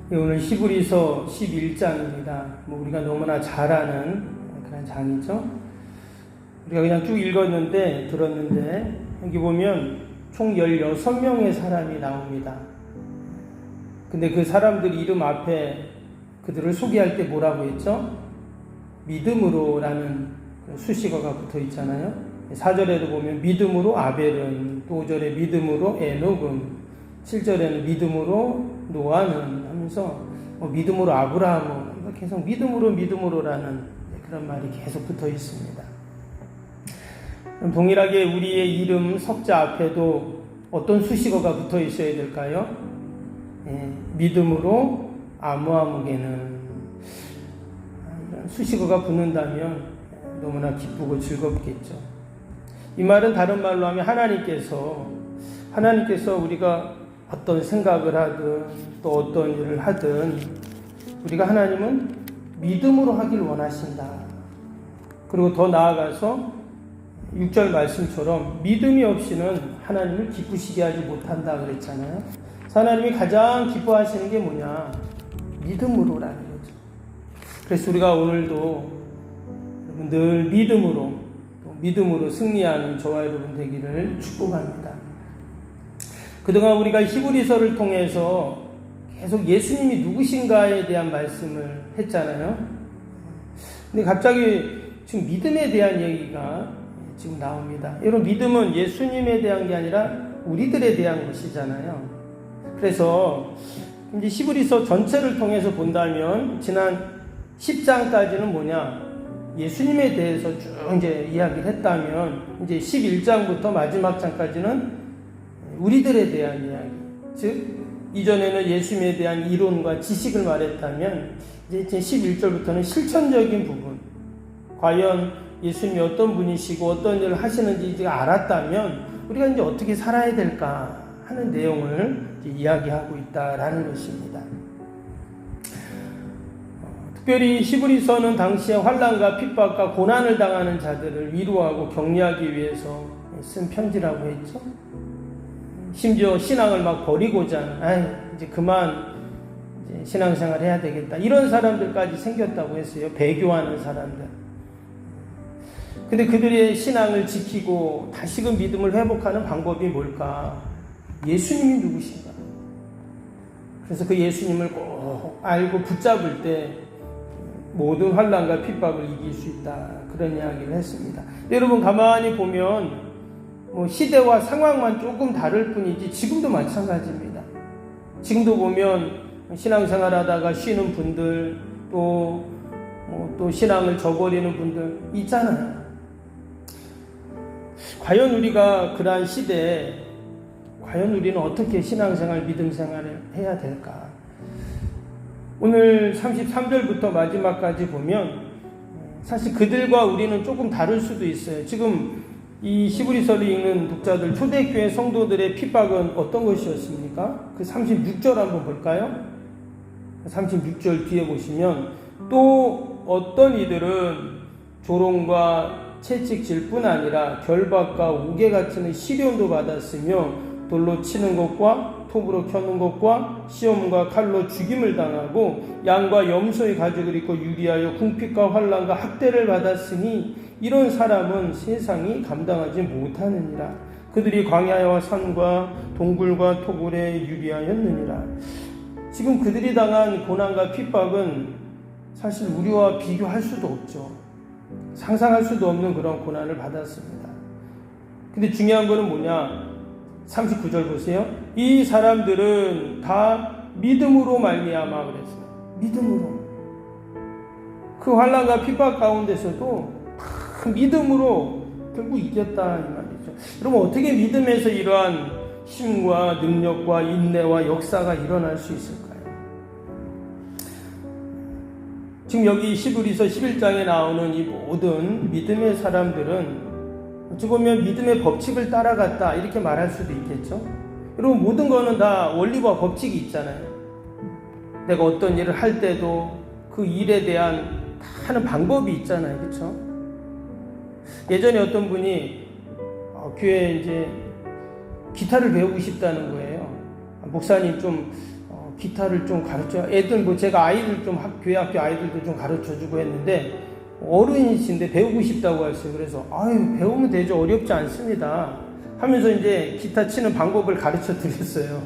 오늘 히브리서 11장입니다. 우리가 너무나 잘 아는 그런 장이죠. 우리가 그냥 쭉 들었는데 여기 보면 총 16명의 사람이 나옵니다. 근데 그 사람들 이름 앞에 그들을 소개할 때 뭐라고 했죠? 믿음으로라는 수식어가 붙어 있잖아요. 4절에도 보면 믿음으로 아벨은, 또 5절에 믿음으로 에녹은, 7절에는 믿음으로 노아는 하면서 믿음으로 아브라함은, 계속 믿음으로라는 그런 말이 계속 붙어 있습니다. 동일하게 우리의 이름 석자 앞에도 어떤 수식어가 붙어 있어야 될까요? 믿음으로 아무아무개는, 수식어가 붙는다면 너무나 기쁘고 즐겁겠죠. 이 말은 다른 말로 하면 하나님께서 우리가 어떤 생각을 하든 또 어떤 일을 하든 우리가 하나님은 믿음으로 하길 원하신다. 그리고 더 나아가서 6절 말씀처럼 믿음이 없이는 하나님을 기쁘시게 하지 못한다 그랬잖아요. 하나님이 가장 기뻐하시는 게 뭐냐? 믿음으로라는 거죠. 그래서 우리가 오늘도 늘 믿음으로 승리하는 저와 여러분 되기를 축복합니다. 그동안 우리가 히브리서를 통해서 계속 예수님이 누구신가에 대한 말씀을 했잖아요. 근데 갑자기 지금 믿음에 대한 얘기가 지금 나옵니다. 여러분, 믿음은 예수님에 대한 게 아니라 우리들에 대한 것이잖아요. 그래서 이제 히브리서 전체를 통해서 본다면 지난 10장까지는 뭐냐? 예수님에 대해서 쭉 이제 이야기를 했다면 이제 11장부터 마지막 장까지는 우리들에 대한 이야기, 즉 이전에는 예수님에 대한 이론과 지식을 말했다면 이제 11절부터는 실천적인 부분, 과연 예수님이 어떤 분이시고 어떤 일을 하시는지 이제 알았다면 우리가 이제 어떻게 살아야 될까 하는 내용을 이야기하고 있다라는 것입니다. 특별히 히브리서는 당시에 환난과 핍박과 고난을 당하는 자들을 위로하고 격려하기 위해서 쓴 편지라고 했죠. 심지어 신앙을 막 버리고자 하는, 이제 그만 이제 신앙생활 해야 되겠다, 이런 사람들까지 생겼다고 했어요. 배교하는 사람들. 근데 그들의 신앙을 지키고 다시금 믿음을 회복하는 방법이 뭘까? 예수님이 누구신가? 그래서 그 예수님을 꼭 알고 붙잡을 때 모든 환난과 핍박을 이길 수 있다, 그런 이야기를 했습니다. 여러분, 가만히 보면 시대와 상황만 조금 다를 뿐이지 지금도 마찬가지입니다. 지금도 보면 신앙생활 하다가 쉬는 분들, 또 신앙을 저버리는 분들 있잖아요. 과연 우리가 그러한 시대에 과연 우리는 어떻게 신앙생활, 믿음생활을 해야 될까? 오늘 33절부터 마지막까지 보면 사실 그들과 우리는 조금 다를 수도 있어요. 지금 이 히브리서를 읽는 독자들, 초대교회 성도들의 핍박은 어떤 것이었습니까? 그 36절 한번 볼까요? 36절 뒤에 보시면 또 어떤 이들은 조롱과 채찍질 뿐 아니라 결박과 옥에 갇히는 시련도 받았으며 돌로 치는 것과 톱으로 켜는 것과 시험과 칼로 죽임을 당하고 양과 염소의 가죽을 입고 유리하여 궁핍과 환난과 학대를 받았으니 이런 사람은 세상이 감당하지 못하느니라. 그들이 광야와 산과 동굴과 토굴에 유리하였느니라. 지금 그들이 당한 고난과 핍박은 사실 우리와 비교할 수도 없죠. 상상할 수도 없는 그런 고난을 받았습니다. 근데 중요한 거는 뭐냐? 39절 보세요. 이 사람들은 다 믿음으로 말미암아 그랬어요. 믿음으로. 그 환난과 핍박 가운데서도 다 믿음으로 결국 이겼다, 이 말이죠. 여러분, 어떻게 믿음에서 이러한 힘과 능력과 인내와 역사가 일어날 수 있을까요? 지금 여기 히브리서 11장에 나오는 이 모든 믿음의 사람들은 어찌 보면 믿음의 법칙을 따라갔다, 이렇게 말할 수도 있겠죠. 여러분, 모든 거는 다 원리와 법칙이 있잖아요. 내가 어떤 일을 할 때도 그 일에 대한 다 하는 방법이 있잖아요. 그렇죠? 예전에 어떤 분이 교회에 이제 기타를 배우고 싶다는 거예요. 목사님 좀 기타를 좀 가르쳐, 애들 뭐 제가 아이들 좀 교회 학교 아이들도 좀 가르쳐 주고 했는데 어른이신데 배우고 싶다고 하셨어요. 그래서 아유 배우면 되죠, 어렵지 않습니다 하면서 이제 기타 치는 방법을 가르쳐 드렸어요.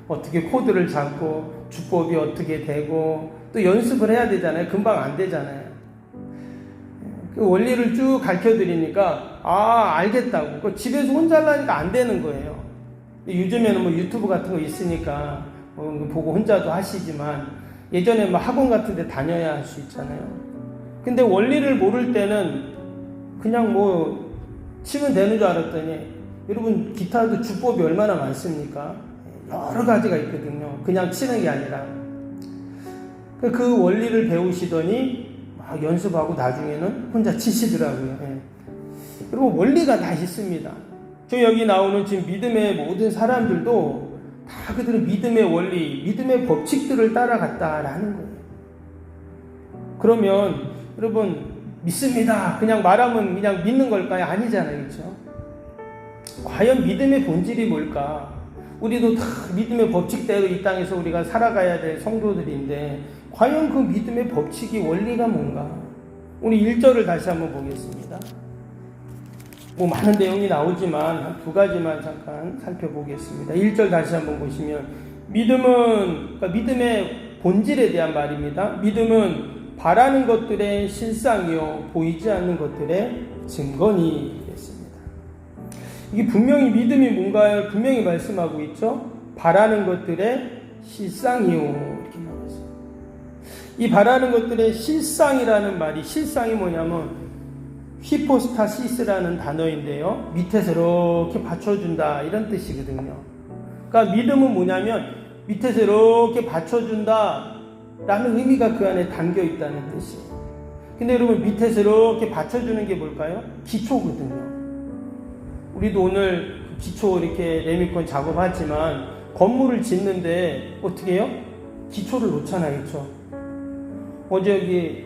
어떻게 코드를 잡고 주법이 어떻게 되고 또 연습을 해야 되잖아요. 금방 안 되잖아요. 그 원리를 쭉 가르쳐 드리니까 알겠다고. 그 집에서 혼자 하려니까 안 되는 거예요. 요즘에는 뭐 유튜브 같은 거 있으니까 보고 혼자도 하시지만 예전에 뭐 학원 같은 데 다녀야 할 수 있잖아요. 근데 원리를 모를 때는 그냥 뭐 치면 되는 줄 알았더니 여러분 기타도 주법이 얼마나 많습니까? 여러 가지가 있거든요. 그냥 치는 게 아니라. 그 원리를 배우시더니 막 연습하고 나중에는 혼자 치시더라고요. 예. 그리고 원리가 다 있습니다. 저 여기 나오는 지금 믿음의 모든 사람들도 다 그들은 믿음의 원리, 믿음의 법칙들을 따라갔다라는 거예요. 그러면 여러분 믿습니다. 그냥 말하면 그냥 믿는 걸까요? 아니잖아요. 그렇죠? 과연 믿음의 본질이 뭘까? 우리도 다 믿음의 법칙대로 이 땅에서 우리가 살아가야 될 성도들인데 과연 그 믿음의 법칙이 원리가 뭔가? 우리 1절을 다시 한번 보겠습니다. 뭐 많은 내용이 나오지만 한 두 가지만 잠깐 살펴보겠습니다. 1절 다시 한번 보시면 믿음은, 그러니까 믿음의 본질에 대한 말입니다. 믿음은 바라는 것들의 실상이요 보이지 않는 것들의 증거니 됐습니다. 이게 분명히 믿음이 뭔가요? 분명히 말씀하고 있죠. 바라는 것들의 실상이요 이렇게 나왔어요. 이 바라는 것들의 실상이라는 말이, 실상이 뭐냐면 히포스타시스라는 단어인데요. 밑에서 이렇게 받쳐준다 이런 뜻이거든요. 그러니까 믿음은 뭐냐면 밑에서 이렇게 받쳐준다 라는 의미가 그 안에 담겨 있다는 뜻이에요. 근데 여러분 밑에서 이렇게 받쳐주는 게 뭘까요? 기초거든요. 우리도 오늘 기초 이렇게 레미콘 작업하지만 건물을 짓는데 어떻게 해요? 기초를 놓잖아요. 그렇죠? 어제 여기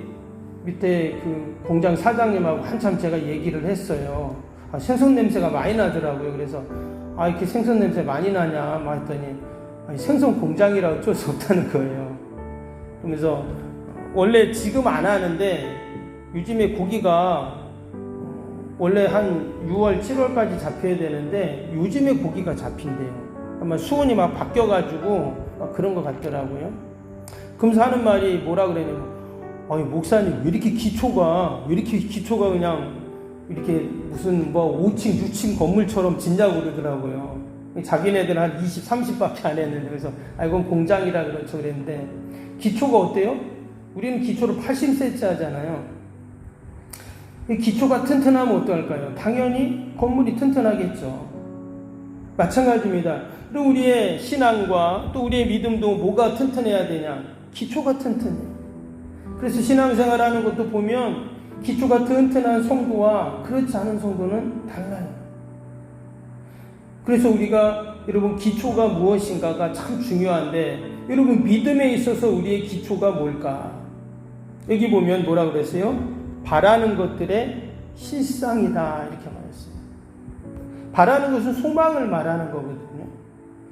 밑에 그 공장 사장님하고 한참 제가 얘기를 했어요. 생선 냄새가 많이 나더라고요. 그래서 이렇게 생선 냄새 많이 나냐 막 했더니 생선 공장이라 어쩔 수 없다는 거예요. 그러면서 원래 지금 안 하는데 요즘에 고기가 원래 한 6월, 7월까지 잡혀야 되는데 요즘에 고기가 잡힌대요. 아마 수온이 막 바뀌어가지고 그런 것 같더라고요. 그러면서 하는 말이 뭐라 그러냐면 목사님 왜 이렇게 기초가 그냥 이렇게 무슨 뭐 5층, 6층 건물처럼 짓냐고 그러더라고요. 자기네들은 한 20, 30밖에 안 했는데 그래서 이건 공장이라 그렇죠 그랬는데 기초가 어때요? 우리는 기초를 80cm 하잖아요. 기초가 튼튼하면 어떡할까요? 당연히 건물이 튼튼하겠죠. 마찬가지입니다. 그리고 우리의 신앙과 또 우리의 믿음도 뭐가 튼튼해야 되냐? 기초가 튼튼해요. 그래서 신앙생활하는 것도 보면 기초가 튼튼한 성도와 그렇지 않은 성도는 달라요. 그래서 우리가 여러분 기초가 무엇인가가 참 중요한데 여러분 믿음에 있어서 우리의 기초가 뭘까? 여기 보면 뭐라 그랬어요? 바라는 것들의 실상이다 이렇게 말했어요. 바라는 것은 소망을 말하는 거거든요.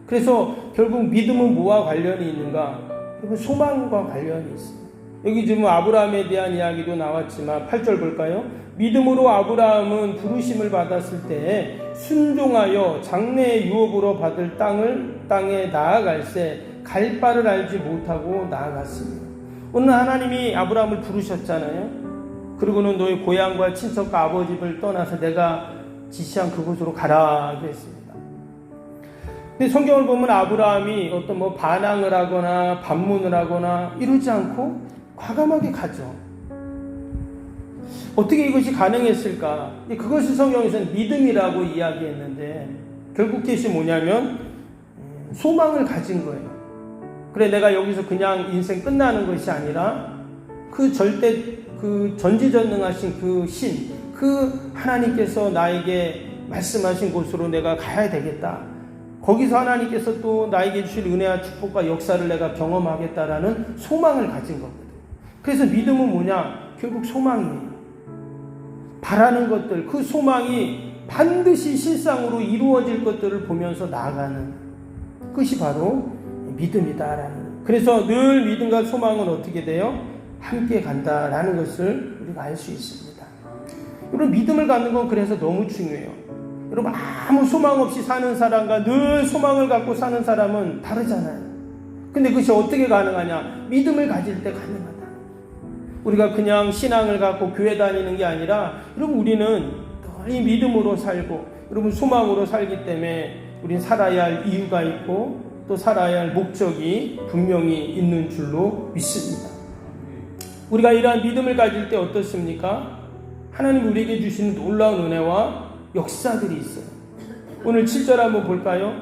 그래서 결국 믿음은 뭐와 관련이 있는가? 여러분 소망과 관련이 있습니다. 여기 지금 아브라함에 대한 이야기도 나왔지만 8절 볼까요? 믿음으로 아브라함은 부르심을 받았을 때 순종하여 장래의 유업으로 받을 땅에 나아갈새 갈 바를 알지 못하고 나아갔습니다. 오늘 하나님이 아브라함을 부르셨잖아요. 그리고는 너의 고향과 친척과 아버지를 떠나서 내가 지시한 그곳으로 가라 그랬습니다. 근데 성경을 보면 아브라함이 어떤 뭐 반항을 하거나 반문을 하거나 이러지 않고 과감하게 가죠. 어떻게 이것이 가능했을까? 그것을 성경에서는 믿음이라고 이야기했는데 결국 그것이 뭐냐면 소망을 가진 거예요. 그래 내가 여기서 그냥 인생 끝나는 것이 아니라 그 전지전능하신 그 신, 그 하나님께서 나에게 말씀하신 곳으로 내가 가야 되겠다. 거기서 하나님께서 또 나에게 주실 은혜와 축복과 역사를 내가 경험하겠다라는 소망을 가진 거거든요. 그래서 믿음은 뭐냐? 결국 소망이에요. 바라는 것들, 그 소망이 반드시 실상으로 이루어질 것들을 보면서 나아가는 것이 바로 믿음이다라는. 그래서 늘 믿음과 소망은 어떻게 돼요? 함께 간다라는 것을 우리가 알 수 있습니다. 여러분, 믿음을 갖는 건 그래서 너무 중요해요. 여러분, 아무 소망 없이 사는 사람과 늘 소망을 갖고 사는 사람은 다르잖아요. 근데 그것이 어떻게 가능하냐? 믿음을 가질 때 가능하다. 우리가 그냥 신앙을 갖고 교회 다니는 게 아니라, 여러분, 우리는 이 믿음으로 살고, 여러분, 소망으로 살기 때문에 우리는 살아야 할 이유가 있고 또 살아야 할 목적이 분명히 있는 줄로 믿습니다. 우리가 이러한 믿음을 가질 때 어떻습니까? 하나님 우리에게 주시는 놀라운 은혜와 역사들이 있어요. 오늘 7절 한번 볼까요?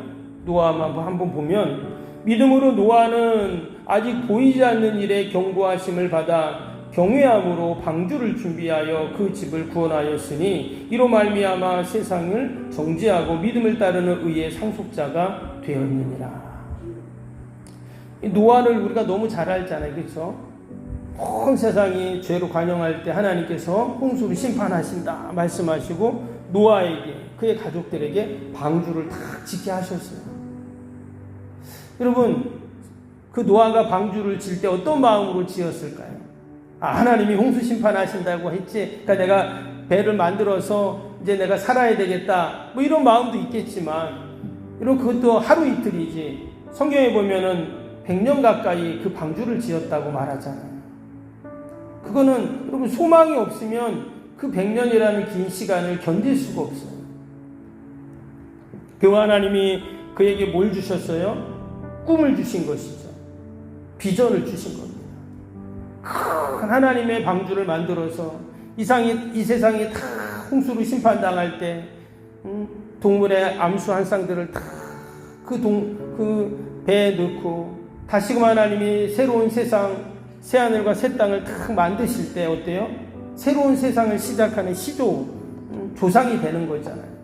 노아만 한번 보면, 믿음으로 노아는 아직 보이지 않는 일에 경고하심을 받아 경외함으로 방주를 준비하여 그 집을 구원하였으니 이로 말미암아 세상을 정죄하고 믿음을 따르는 의의 상속자가 되었느니라. 노아를 우리가 너무 잘 알잖아요. 그렇죠? 온 세상이 죄로 관영할 때 하나님께서 홍수로 심판하신다 말씀하시고 노아에게, 그의 가족들에게 방주를 딱 짓게 하셨어요. 여러분, 그 노아가 방주를 질 때 어떤 마음으로 지었을까요? 하나님이 홍수 심판하신다고 했지, 그러니까 내가 배를 만들어서 이제 내가 살아야 되겠다, 뭐 이런 마음도 있겠지만, 이런 그것도 하루 이틀이지, 성경에 보면은 100년 가까이 그 방주를 지었다고 말하잖아요. 그거는 여러분, 소망이 없으면 그 100년이라는 긴 시간을 견딜 수가 없어요. 그 하나님이 그에게 뭘 주셨어요? 꿈을 주신 것이죠. 비전을 주신 겁니다. 큰 하나님의 방주를 만들어서 이 세상이 다 홍수로 심판당할 때 동물의 암수 한 쌍들을 다 그 배에 넣고 다시금 하나님이 새로운 세상, 새하늘과 새 땅을 딱 만드실 때 어때요? 새로운 세상을 시작하는 시조, 조상이 되는 거잖아요.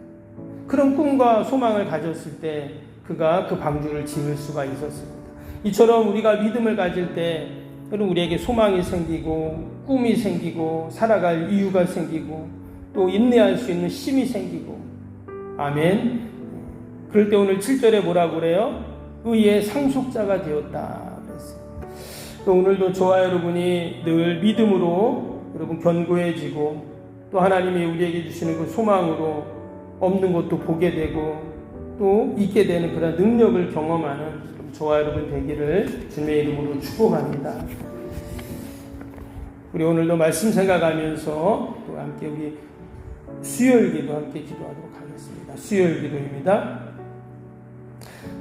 그런 꿈과 소망을 가졌을 때 그가 그 방주를 지을 수가 있었습니다. 이처럼 우리가 믿음을 가질 때 우리에게 소망이 생기고 꿈이 생기고 살아갈 이유가 생기고 또 인내할 수 있는 힘이 생기고, 아멘. 그럴 때 오늘 7절에 뭐라고 그래요? 의의 상속자가 되었다 그랬어요. 또 오늘도 저와 여러분이 늘 믿음으로 여러분 견고해지고 또 하나님이 우리에게 주시는 그 소망으로 없는 것도 보게 되고 또 있게 되는 그런 능력을 경험하는 저와 여러분 되기를 주님의 이름으로 축복합니다. 우리 오늘도 말씀 생각하면서 또 함께 우리 수요일기도 함께 기도하도록 하겠습니다. 수요일기도입니다.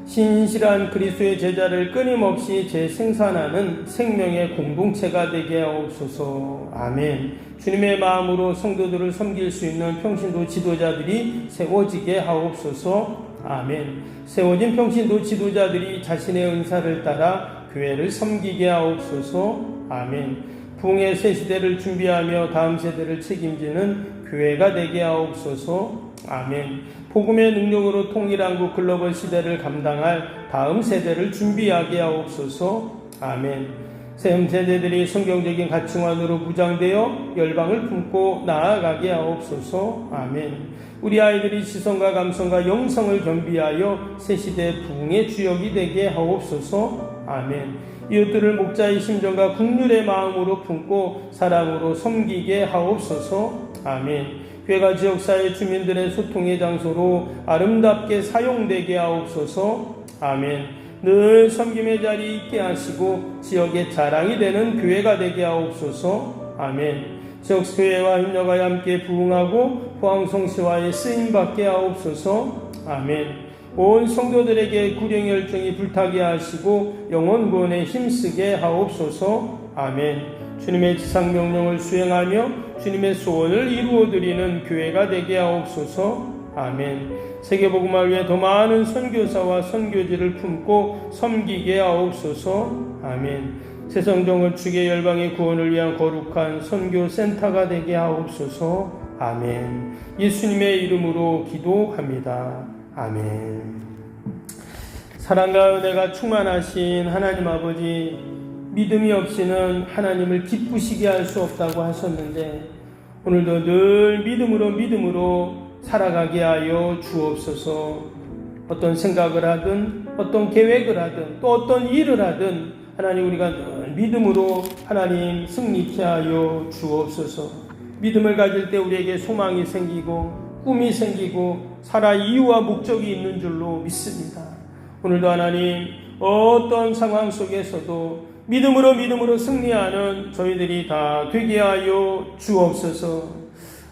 신실한 그리스도의 제자를 끊임없이 재생산하는 생명의 공동체가 되게 하옵소서. 아멘. 주님의 마음으로 성도들을 섬길 수 있는 평신도 지도자들이 세워지게 하옵소서. 아멘. 세워진 평신도 지도자들이 자신의 은사를 따라 교회를 섬기게 하옵소서. 아멘. 부흥의 새 시대를 준비하며 다음 세대를 책임지는 교회가 되게 하옵소서. 아멘. 복음의 능력으로 통일한국 글로벌 시대를 감당할 다음 세대를 준비하게 하옵소서. 아멘. 새 세대들이 성경적인 가치관으로 무장되어 열방을 품고 나아가게 하옵소서. 아멘. 우리 아이들이 시선과 감성과 영성을 겸비하여 새 시대 부흥의 주역이 되게 하옵소서. 아멘. 이웃들을 목자의 심정과 긍휼의 마음으로 품고 사랑으로 섬기게 하옵소서. 아멘. 교회가 지역사회 주민들의 소통의 장소로 아름답게 사용되게 하옵소서. 아멘. 늘 섬김의 자리에 있게 하시고 지역의 자랑이 되는 교회가 되게 하옵소서. 아멘. 지역교회와 협력하여 함께 부흥하고 포항성시와의 쓰임받게 하옵소서. 아멘. 온 성도들에게 구령 열정이 불타게 하시고 영혼 구원에 힘쓰게 하옵소서. 아멘. 주님의 지상명령을 수행하며 주님의 소원을 이루어드리는 교회가 되게 하옵소서. 아멘. 세계복음을 위해 더 많은 선교사와 선교지를 품고 섬기게 하옵소서. 아멘. 새성정을 주의 열방의 구원을 위한 거룩한 선교센터가 되게 하옵소서. 아멘. 예수님의 이름으로 기도합니다. 아멘. 사랑과 은혜가 충만하신 하나님 아버지, 믿음이 없이는 하나님을 기쁘시게 할 수 없다고 하셨는데 오늘도 늘 믿음으로 살아가게 하여 주옵소서. 어떤 생각을 하든 어떤 계획을 하든 또 어떤 일을 하든 하나님 우리가 늘 믿음으로 하나님 승리케 하여 주옵소서. 믿음을 가질 때 우리에게 소망이 생기고 꿈이 생기고 살아 이유와 목적이 있는 줄로 믿습니다. 오늘도 하나님 어떤 상황 속에서도 믿음으로 승리하는 저희들이 다 되게 하여 주옵소서.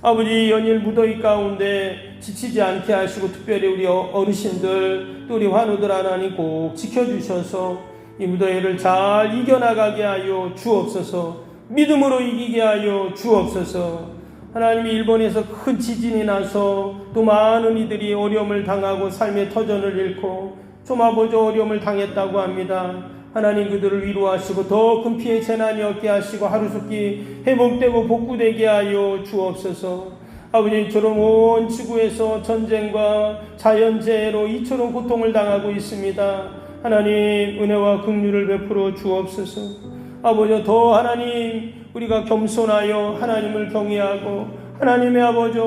아버지, 연일 무더위 가운데 지치지 않게 하시고 특별히 우리 어르신들 또 우리 환우들 하나님 꼭 지켜주셔서 이 무더위를 잘 이겨나가게 하여 주옵소서. 믿음으로 이기게 하여 주옵소서. 하나님이 일본에서 큰 지진이 나서 또 많은 이들이 어려움을 당하고 삶의 터전을 잃고 좀 아버지 어려움을 당했다고 합니다. 하나님 그들을 위로하시고 더 큰 피해 재난이 없게 하시고 하루속히 회복되고 복구되게 하여 주옵소서. 아버지, 이처럼 온 지구에서 전쟁과 자연재해로 이처럼 고통을 당하고 있습니다. 하나님 은혜와 긍휼을 베풀어 주옵소서. 아버지, 더 하나님 우리가 겸손하여 하나님을 경외하고 하나님의 아버지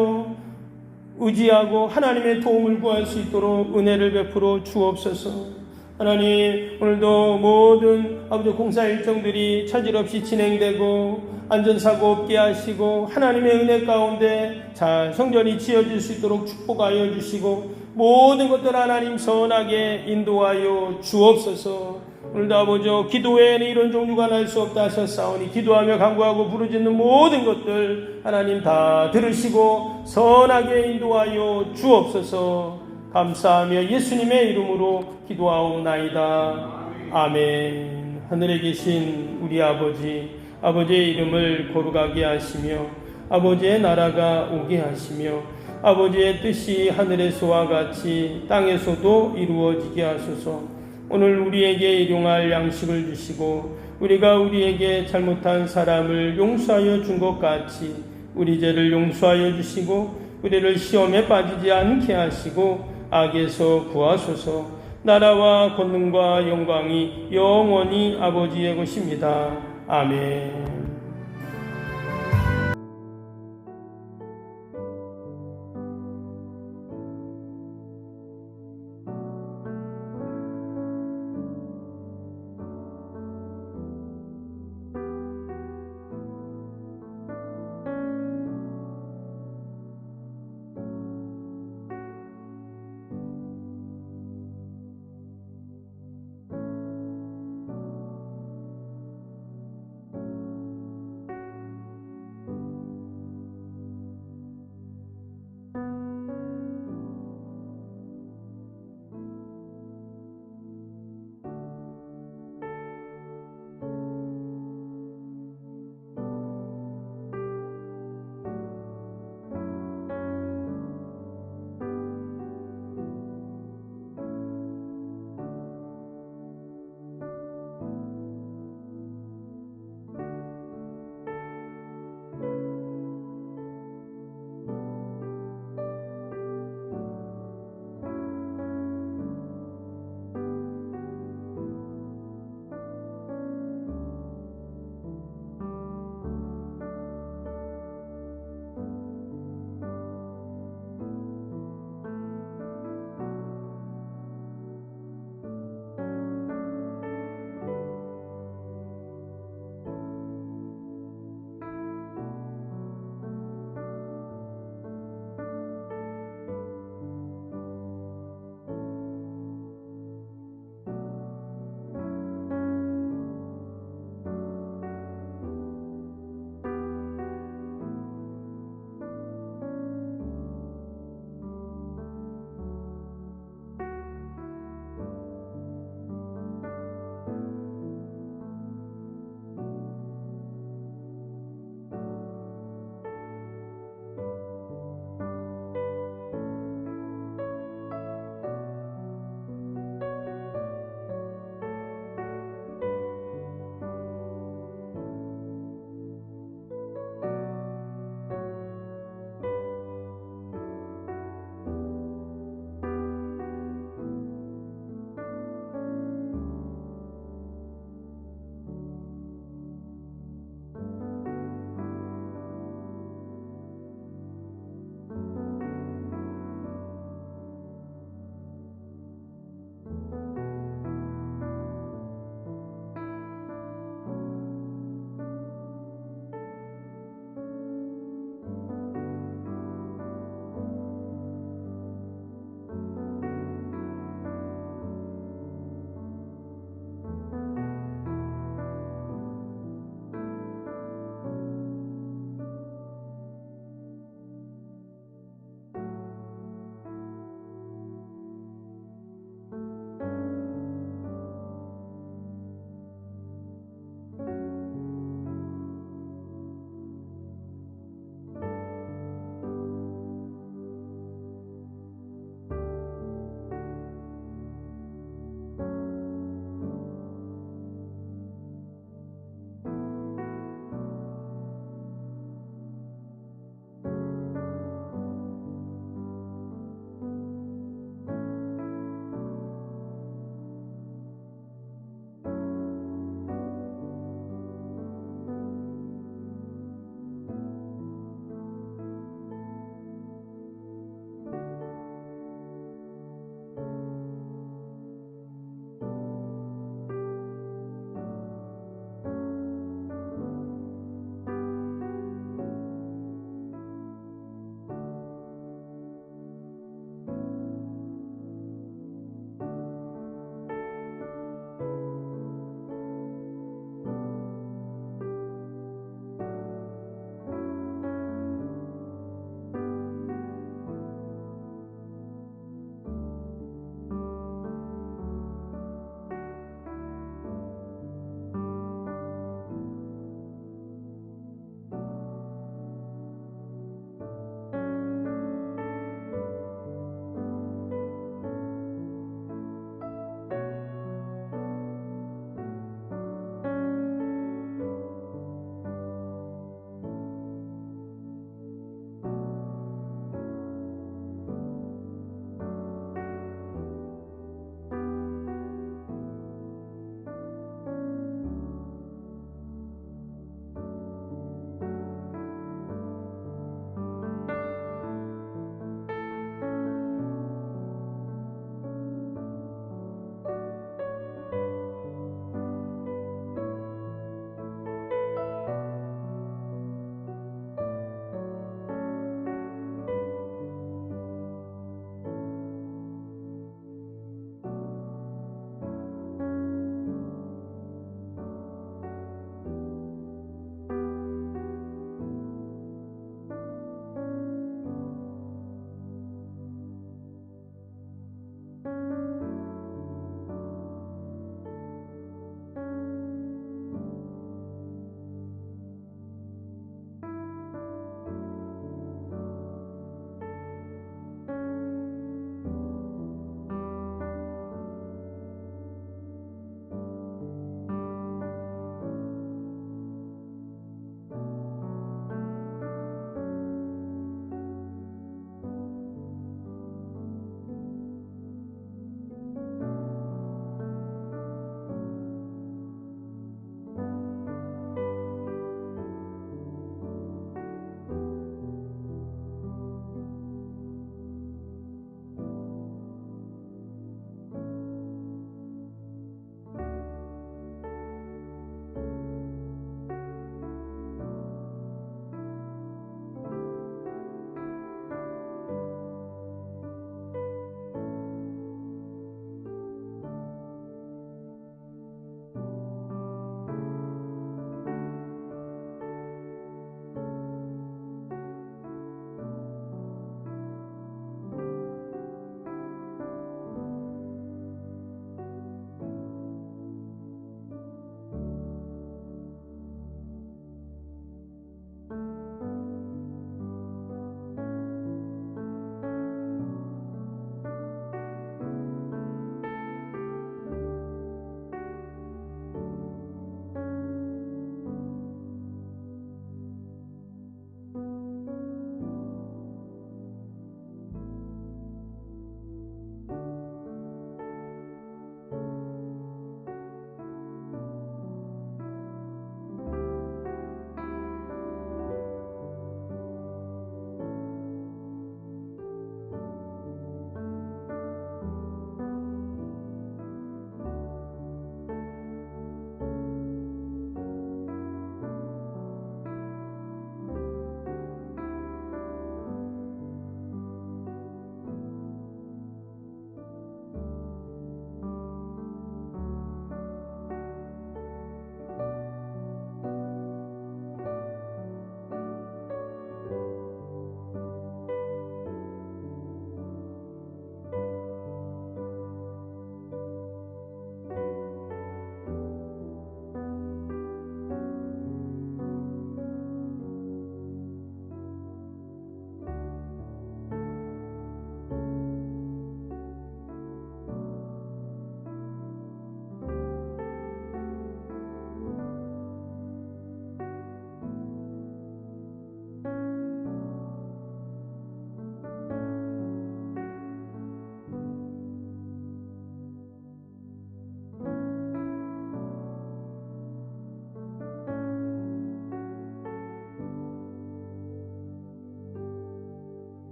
의지하고 하나님의 도움을 구할 수 있도록 은혜를 베풀어 주옵소서. 하나님 오늘도 모든 아버지 공사 일정들이 차질 없이 진행되고 안전사고 없게 하시고 하나님의 은혜 가운데 잘 성전이 지어질 수 있도록 축복하여 주시고 모든 것들 하나님 선하게 인도하여 주옵소서. 오늘도 아버지 기도 외에는 이런 종류가 날 수 없다 하셨사오니 기도하며 간구하고 부르짖는 모든 것들 하나님 다 들으시고 선하게 인도하여 주옵소서. 감사하며 예수님의 이름으로 기도하옵나이다. 아멘. 하늘에 계신 우리 아버지, 아버지의 이름을 거룩하게 하시며 아버지의 나라가 오게 하시며 아버지의 뜻이 하늘에서와 같이 땅에서도 이루어지게 하소서. 오늘 우리에게 일용할 양식을 주시고 우리가 우리에게 잘못한 사람을 용서하여 준 것 같이 우리 죄를 용서하여 주시고 우리를 시험에 빠지지 않게 하시고 악에서 구하소서. 나라와 권능과 영광이 영원히 아버지의 것입니다. 아멘.